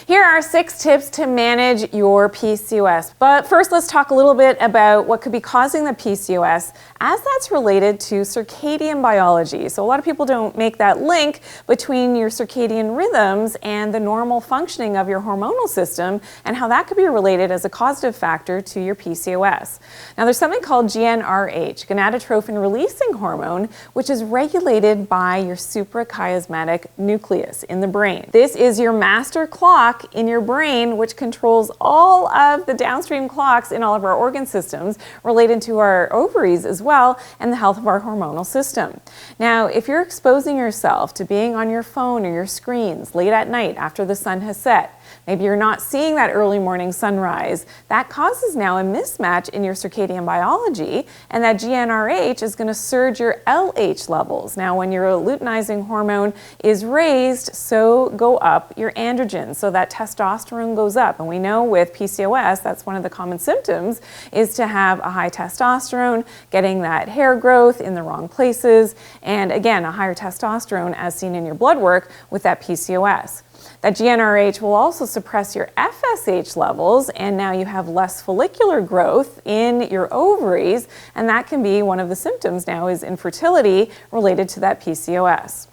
Here are 6 tips to manage your PCOS. But first, let's talk a little bit about what could be causing the PCOS as that's related to circadian biology. So a lot of people don't make that link between your circadian rhythms and the normal functioning of your hormonal system and how that could be related as a causative factor to your PCOS. Now there's something called GnRH, gonadotrophin releasing hormone, which is regulated by your suprachiasmatic nucleus in the brain. This is your master clock in your brain, which controls all of the downstream clocks in all of our organ systems related to our ovaries as well and the health of our hormonal system. Now, if you're exposing yourself to being on your phone or your screens late at night after the sun has set, maybe you're not seeing that early morning sunrise, that causes now a mismatch in your circadian biology, and that GnRH is going to surge your LH levels. Now, when your luteinizing hormone is raised, so go up your androgens, so that testosterone goes up. And we know with PCOS, that's one of the common symptoms, is to have a high testosterone, getting that hair growth in the wrong places, and again, a higher testosterone as seen in your blood work with that PCOS. That GnRH will also suppress your FSH levels, and now you have less follicular growth in your ovaries, and that can be one of the symptoms now is infertility related to that PCOS.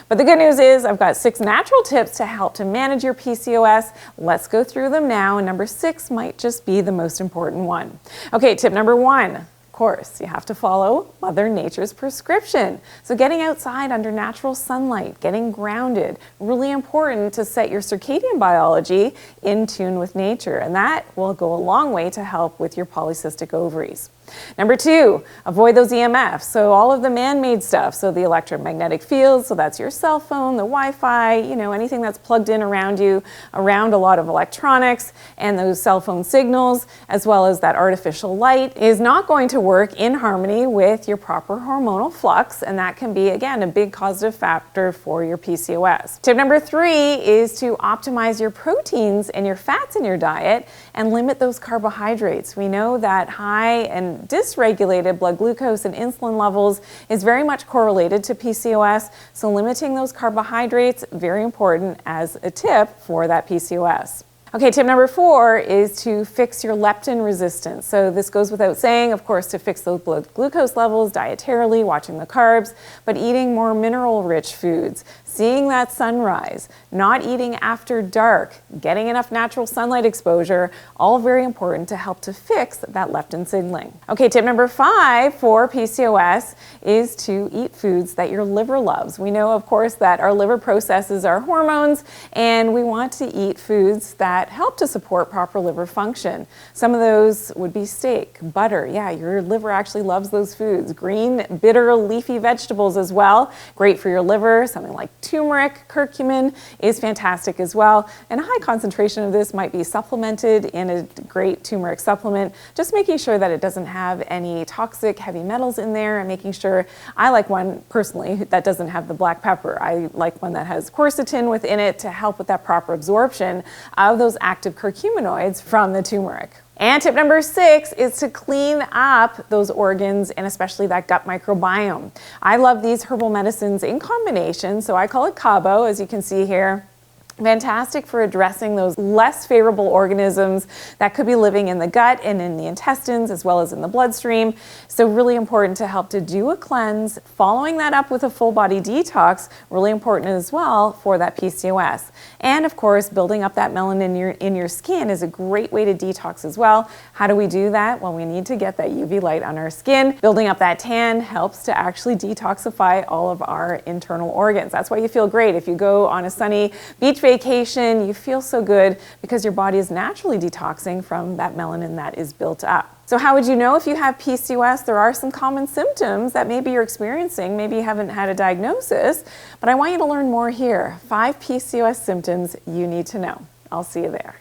But the good news is I've got 6 natural tips to help to manage your PCOS. Let's go through them now, and number 6 might just be the most important one. Okay, tip number 1. Of course, you have to follow Mother Nature's prescription. So getting outside under natural sunlight, getting grounded, really important to set your circadian biology in tune with nature. And that will go a long way to help with your polycystic ovaries. Number 2, avoid those EMFs. So all of the man-made stuff. So the electromagnetic fields, so that's your cell phone, the Wi-Fi, anything that's plugged in around you, around a lot of electronics and those cell phone signals, as well as that artificial light is not going to work in harmony with your proper hormonal flux. And that can be, again, a big causative factor for your PCOS. Tip number 3 is to optimize your proteins and your fats in your diet and limit those carbohydrates. We know that high and dysregulated blood glucose and insulin levels is very much correlated to PCOS, so limiting those carbohydrates, very important as a tip for that PCOS. Okay, tip number 4 is to fix your leptin resistance. So this goes without saying, of course, to fix those blood glucose levels dietarily, watching the carbs, but eating more mineral-rich foods, seeing that sunrise, not eating after dark, getting enough natural sunlight exposure, all very important to help to fix that leptin signaling. Okay, tip number 5 for PCOS is to eat foods that your liver loves. We know, of course, that our liver processes our hormones, and we want to eat foods that help to support proper liver function. Some of those would be steak, butter. Yeah, your liver actually loves those foods. Green, bitter, leafy vegetables as well. Great for your liver. Something like turmeric, curcumin is fantastic as well. And a high concentration of this might be supplemented in a great turmeric supplement, just making sure that it doesn't have any toxic heavy metals in there, and making sure, I like one personally that doesn't have the black pepper. I like one that has quercetin within it to help with that proper absorption of those active curcuminoids from the turmeric. And tip number 6 is to clean up those organs and especially that gut microbiome. I love these herbal medicines in combination, so I call it CABO, as you can see here. Fantastic for addressing those less favorable organisms that could be living in the gut and in the intestines as well as in the bloodstream. So really important to help to do a cleanse, following that up with a full body detox, really important as well for that PCOS. And of course, building up that melanin in your skin is a great way to detox as well. How do we do that? Well, we need to get that UV light on our skin. Building up that tan helps to actually detoxify all of our internal organs. That's why you feel great. If you go on a sunny beach vacation, you feel so good because your body is naturally detoxing from that melanin that is built up. So how would you know if you have PCOS? There are some common symptoms that maybe you're experiencing. Maybe you haven't had a diagnosis, but I want you to learn more here. 5 PCOS symptoms you need to know. I'll see you there.